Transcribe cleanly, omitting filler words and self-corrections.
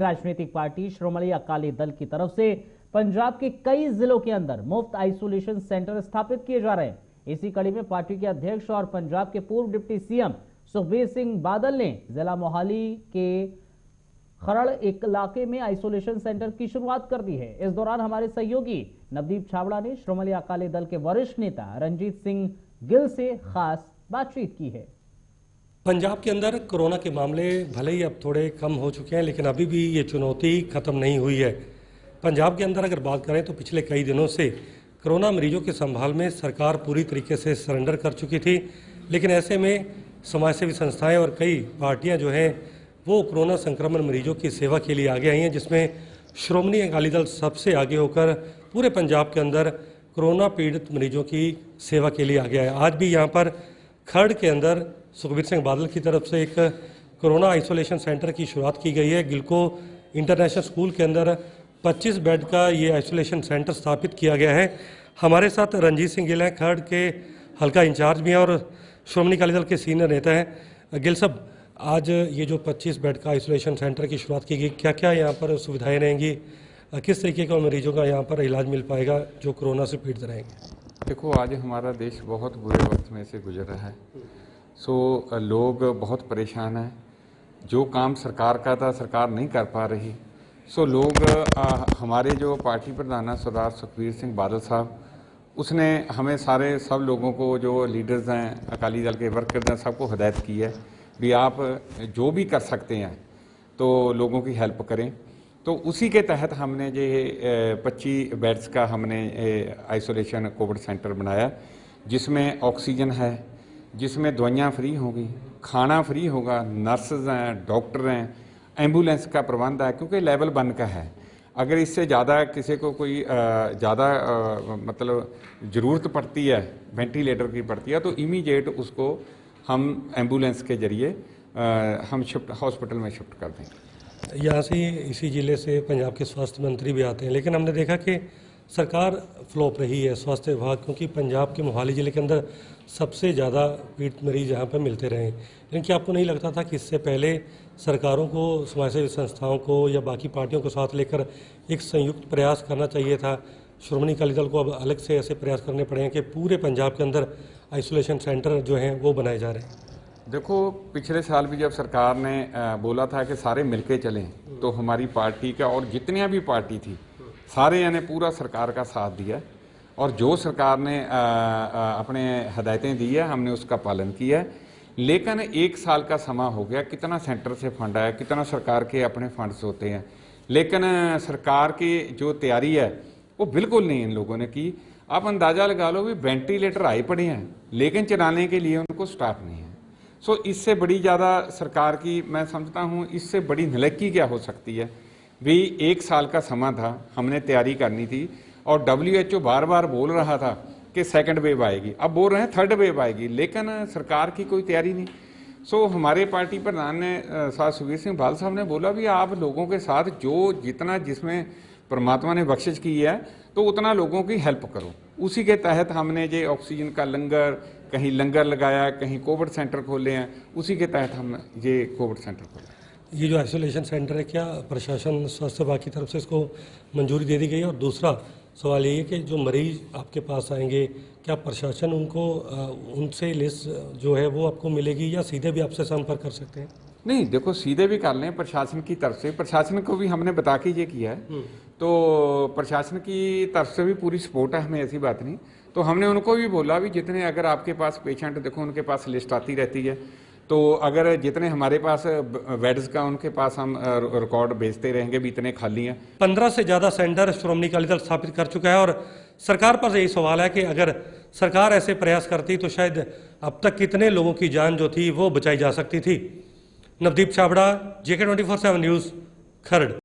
राजनीतिक पार्टी श्रोमणी अकाली दल की तरफ से पंजाब के कई जिलों के अंदर मुफ्त आइसोलेशन सेंटर स्थापित किए जा रहे हैं। इसी कड़ी में पार्टी के अध्यक्ष और पंजाब के पूर्व डिप्टी सीएम सुखबीर सिंह बादल ने जिला मोहाली के खरड़ इलाके में आइसोलेशन सेंटर की शुरुआत कर दी है। इस दौरान हमारे सहयोगी नवदीप छाबड़ा ने श्रोमणी अकाली दल के वरिष्ठ नेता रणजीत सिंह गिल से खास बातचीत की है। पंजाब के अंदर कोरोना के मामले भले ही अब थोड़े कम हो चुके हैं, लेकिन अभी भी ये चुनौती खत्म नहीं हुई है। पंजाब के अंदर अगर बात करें तो पिछले कई दिनों से कोरोना मरीजों के संभाल में सरकार पूरी तरीके से सरेंडर कर चुकी थी, लेकिन ऐसे में समाजसेवी संस्थाएं और कई पार्टियां जो हैं वो कोरोना संक्रमण मरीजों की सेवा के लिए आगे आई हैं, जिसमें श्रोमणी अकाली दल सबसे आगे होकर पूरे पंजाब के अंदर कोरोना पीड़ित मरीजों की सेवा के लिए आगे आया। आज भी यहाँ पर खरड़ के अंदर सुखबीर सिंह बादल की तरफ से एक कोरोना आइसोलेशन सेंटर की शुरुआत की गई है। गिलको इंटरनेशनल स्कूल के अंदर 25 बेड का ये आइसोलेशन सेंटर स्थापित किया गया है। हमारे साथ रणजीत सिंह गिल हैं, खरड़ के हल्का इंचार्ज भी हैं और श्रोमणी अकाली दल के सीनियर नेता हैं। गिल साहब, आज ये जो 25 बेड का आइसोलेशन सेंटर की शुरुआत की गई, क्या क्या यहाँ पर सुविधाएँ रहेंगी, किस तरीके का मरीजों का यहाँ पर इलाज मिल पाएगा जो कोरोना से पीड़ित रहेंगे? देखो, आज हमारा देश बहुत बुरे वक्त में से गुजर रहा है। लोग बहुत परेशान हैं। जो काम सरकार का था सरकार नहीं कर पा रही। लोग हमारे जो पार्टी प्रधान सरदार सुखबीर सिंह बादल साहब, उसने हमें सब लोगों को, जो लीडर्स हैं, अकाली दल के वर्कर्स हैं, सबको हिदायत की है भी आप जो भी कर सकते हैं तो लोगों की हेल्प करें। तो उसी के तहत हमने ये 25 बेड्स का हमने आइसोलेशन कोविड सेंटर बनाया, जिसमें ऑक्सीजन है, जिसमें दवाइयाँ फ्री होंगी, खाना फ्री होगा, नर्सेज हैं, डॉक्टर हैं, एम्बुलेंस का प्रबंध है, क्योंकि लेवल 1 का है। अगर इससे ज़्यादा किसी को कोई ज़्यादा मतलब ज़रूरत पड़ती है, वेंटिलेटर की पड़ती है, तो इमीडिएट उसको हम एम्बुलेंस के ज़रिए हम हॉस्पिटल में शिफ्ट कर देंगे। यहाँ से इसी ज़िले से पंजाब के स्वास्थ्य मंत्री भी आते हैं, लेकिन हमने देखा कि सरकार फ्लॉप रही है स्वास्थ्य विभाग, क्योंकि पंजाब के मोहाली ज़िले के अंदर सबसे ज़्यादा पीड़ित मरीज यहाँ पर मिलते रहे। लेकिन क्या आपको नहीं लगता था कि इससे पहले सरकारों को, समाजसेवी संस्थाओं को या बाकी पार्टियों को साथ लेकर एक संयुक्त प्रयास करना चाहिए था? श्रोमणी अकाली दल को अब अलग से ऐसे प्रयास करने पड़े हैं कि पूरे पंजाब के अंदर आइसोलेशन सेंटर जो हैं वो बनाए जा रहे हैं। देखो, पिछले साल भी जब सरकार ने बोला था कि सारे मिलके चलें, तो हमारी पार्टी का और जितनियाँ भी पार्टी थी सारे ने पूरा सरकार का साथ दिया, और जो सरकार ने अपने हिदायतें दी है हमने उसका पालन किया है। लेकिन 1 साल का समय हो गया, कितना सेंटर से फंड आया, कितना सरकार के अपने फंड्स होते हैं, लेकिन सरकार की जो तैयारी है वो बिल्कुल नहीं इन लोगों ने की। आप अंदाज़ा लगा लो भी वेंटिलेटर आए पड़े हैं, लेकिन चलाने के लिए उनको स्टाफ नहीं है। इससे बड़ी ज़्यादा सरकार की, मैं समझता हूँ, इससे बड़ी नलायकी क्या हो सकती है? भी 1 साल का समय था, हमने तैयारी करनी थी, और WHO बार बार बोल रहा था कि सेकंड वेव आएगी, अब बोल रहे हैं थर्ड वेव आएगी, लेकिन सरकार की कोई तैयारी नहीं। हमारे पार्टी प्रधान ने साथ सुखबीर सिंह बादल साहब ने बोला भी आप लोगों के साथ जो जितना जिसमें परमात्मा ने बख्शिश की है तो उतना लोगों की हेल्प करो। उसी के तहत हमने ये ऑक्सीजन का लंगर, कहीं लंगर लगाया, कहीं कोविड सेंटर खोले हैं, उसी के तहत हम ये कोविड सेंटर खोले। ये जो आइसोलेशन सेंटर है, क्या प्रशासन, स्वास्थ्य विभाग की तरफ से इसको मंजूरी दे दी गई है? और दूसरा सवाल ये है कि जो मरीज आपके पास आएंगे, क्या प्रशासन उनको उनसे लिस्ट जो है वो आपको मिलेगी, या सीधे भी आपसे संपर्क कर सकते हैं? नहीं, देखो, सीधे भी कर लें प्रशासन की तरफ से। प्रशासन को भी हमने बता के ये किया है, तो प्रशासन की तरफ से भी पूरी सपोर्ट है हमें, ऐसी बात नहीं। तो हमने उनको भी बोला भी जितने अगर आपके पास पेशेंट, देखो उनके पास लिस्ट आती रहती है, तो अगर जितने हमारे पास बेड्स का उनके पास हम रिकॉर्ड भेजते रहेंगे भी इतने खाली हैं। 15 से ज़्यादा सेंटर श्रोमणी अकाली दल स्थापित कर चुका है, और सरकार पर यही सवाल है कि अगर सरकार ऐसे प्रयास करती तो शायद अब तक कितने लोगों की जान जो थी वो बचाई जा सकती थी। नवदीप छाबड़ा, JK 24/7 न्यूज़, खरड़।